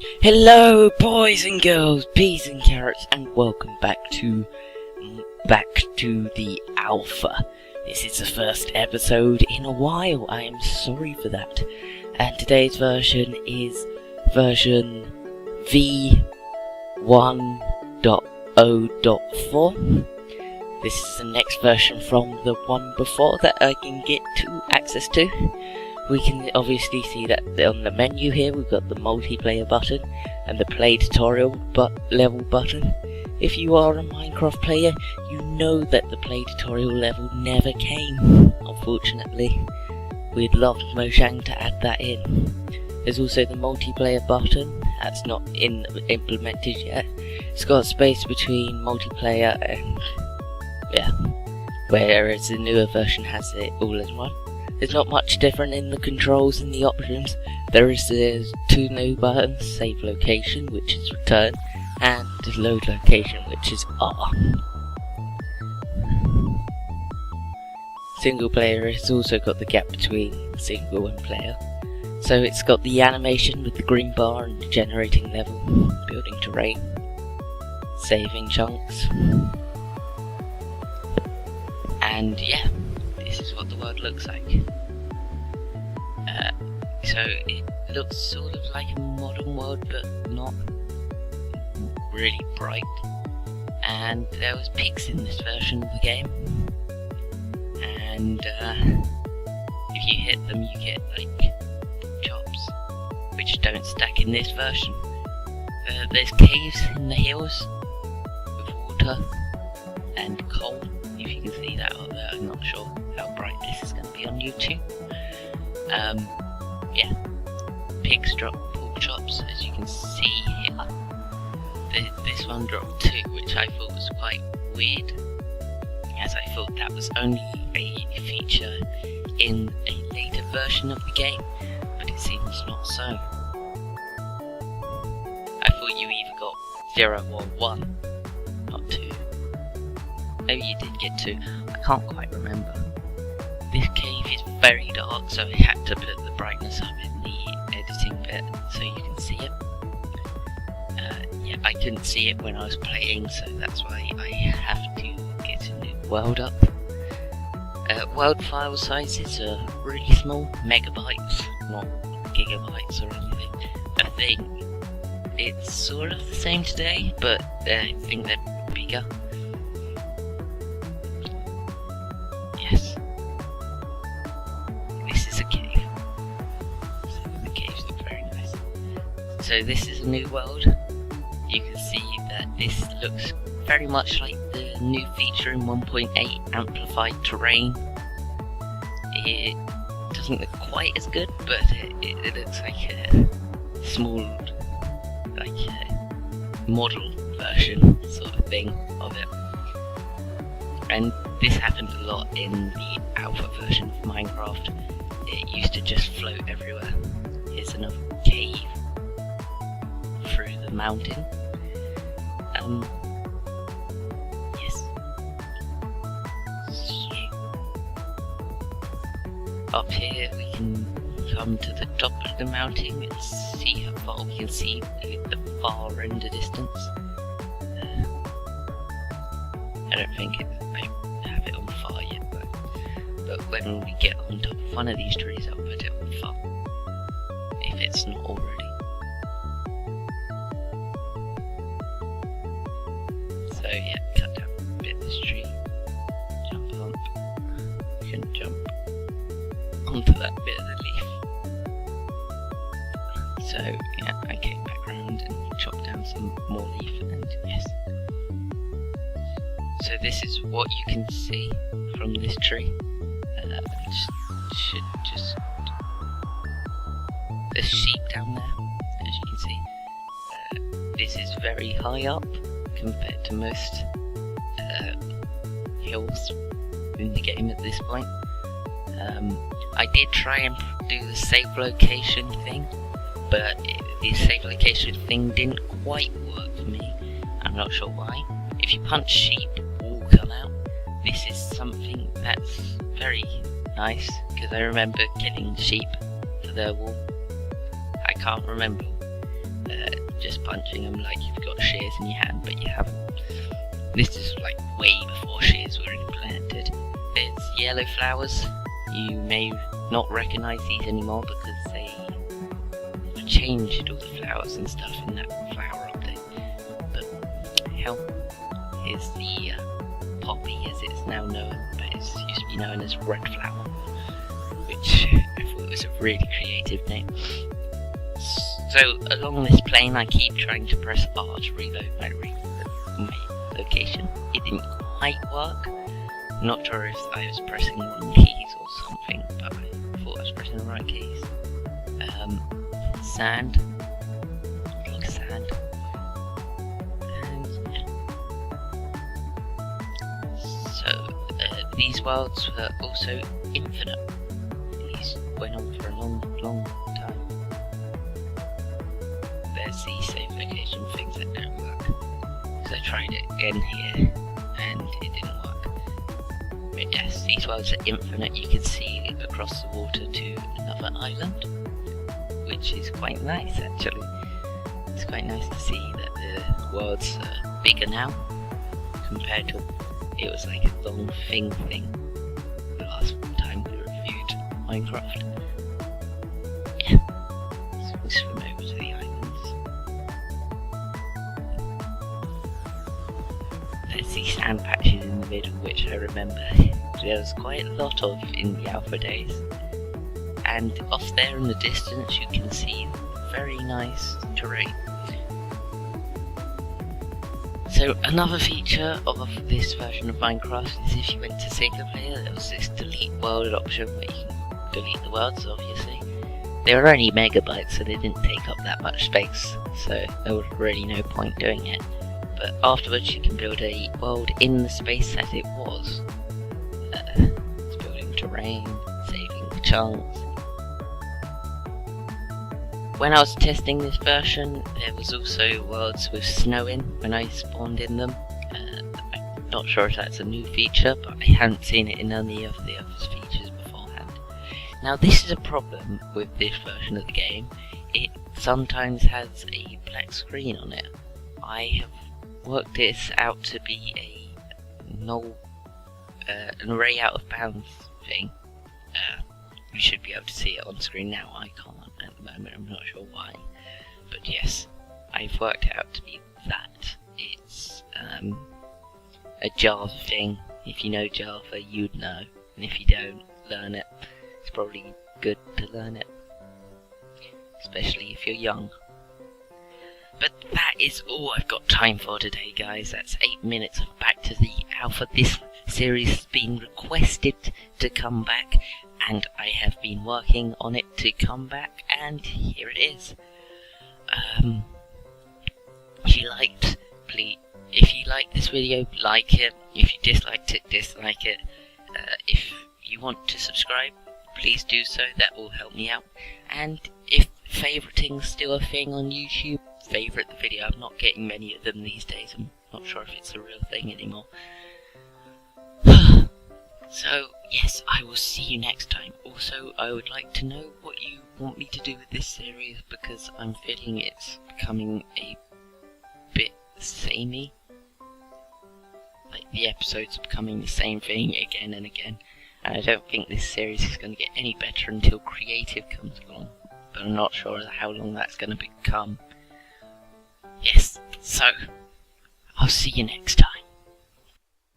Hello, boys and girls, peas and carrots, and welcome back to the alpha. This is the first episode in a while. I am sorry for that. And today's version is version v1.0.4. This is the next version from the one before that I can get access to. We can obviously see that on the menu here we've got the multiplayer button and the play tutorial level button. If you are a Minecraft player, you know that the play tutorial level never came, unfortunately. We'd love Mojang to add that in. There's also the multiplayer button, that's not implemented yet. It's got a space between multiplayer and whereas the newer version has it all in one. There's not much different in the controls and the options. There's two new buttons, save location, which is return, and load location, which is R. Single player has also got the gap between single and player. So it's got the animation with the green bar and generating level, building terrain, saving chunks. And yeah, this is what the world looks like. So it looks sort of like a modern world, but not really bright. And there was pigs in this version of the game. And if you hit them, you get like jobs, which don't stack in this version. There's caves in the hills with water and coal. If you can see that up there, I'm not sure how bright this is going to be on YouTube. Yeah, pigs drop pork chops, as you can see here. This one dropped 2, which I thought was quite weird, as I thought that was only a feature in a later version of the game, but it seems not so. I thought you either got 0 or 1, not 2. Maybe you did get 2, I can't quite remember. This cave is very dark, so I had to put the brightness up in the editing bit so you can see it. Yeah, I couldn't see it when I was playing, so that's why I have to get a new world up. World file sizes are really small, megabytes, not gigabytes or anything. I think it's sort of the same today, but I think they're bigger. Yes. This is a cave. So the caves look very nice. So this is a new world. You can see that this looks very much like the new feature in 1.8, amplified terrain. It doesn't look quite as good, but it looks like a small, model version sort of thing of it. And this happened a lot in the alpha version of Minecraft. It used to just float everywhere. Here's another cave through the mountain. Yes. Up here we can come to the top of the mountain and see how far we can see the far end of distance. I don't think I have it on far yet, but when we get on top of one of these trees I'll put it on far, if it's not already. So yeah, cut down a bit of this tree, jump up, you can jump onto that bit of the leaf. So yeah, I came back round and chopped down some more leaf, and yes. So this is what you can see from this tree. There's sheep down there, as you can see. This is very high up compared to most hills in the game at this point. I did try and do the save location thing, but the save location thing didn't quite work for me. I'm not sure why. If you punch sheep, wool come out. This is something that's very nice, because I remember killing sheep for their wool. I can't remember punching them like you've got shears in your hand, but you haven't. This is like way before shears were implemented. There's yellow flowers. You may not recognise these anymore because they changed all the flowers and stuff in that flower update. But hell, here's the poppy as it's now known, but it used to be known as red flower, which I thought was a really creative name. So along this plane I keep trying to press R to reload my location. It didn't quite work. Not sure if I was pressing the wrong keys or something, but I thought I was pressing the right keys. Sand. Like sand. And yeah. So these worlds were also infinite. These went on for a long time. There's the save location things that don't work. So I tried it again here, and it didn't work. But yes, these worlds are infinite. You can see across the water to another island, which is quite nice actually. It's quite nice to see that the worlds are bigger now, compared to it was like a long thing the last time we reviewed Minecraft. Yeah, so we swim over to the islands. There's these sand patches in the middle, which I remember there was quite a lot of in the alpha days. And off there in the distance you can see very nice terrain. So another feature of this version of Minecraft is if you went to single player, there was this delete world option where you can delete the worlds, obviously. They were only megabytes, so they didn't take up that much space, so there was really no point doing it. But afterwards you can build a world in the space that it was. It's building terrain, saving chunks. When I was testing this version, there was also worlds with snow in when I spawned in them. I'm not sure if that's a new feature, but I hadn't seen it in any of the other features beforehand. Now this is a problem with this version of the game. It sometimes has a black screen on it. I have worked this out to be an array out of bounds thing. You should be able to see it on screen now. I can't at the moment, I'm not sure why. But yes, I've worked it out to be that. It's a Java thing. If you know Java, you'd know. And if you don't, learn it. It's probably good to learn it. Especially if you're young. But that is all I've got time for today, guys. That's 8 minutes of Back to the Alpha. This series has been requested to come back, and I have been working on it to come back, and here it is. If you liked this video, like it. If you disliked it, dislike it. If you want to subscribe, please do so. That will help me out. And if favoriting's still a thing on YouTube, favorite the video. I'm not getting many of them these days. I'm not sure if it's a real thing anymore. So, yes, I will see you next time. Also, I would like to know what you want me to do with this series, because I'm feeling it's becoming a bit samey. Like, the episodes are becoming the same thing again and again. And I don't think this series is going to get any better until creative comes along. But I'm not sure how long that's going to become. Yes, so, I'll see you next time.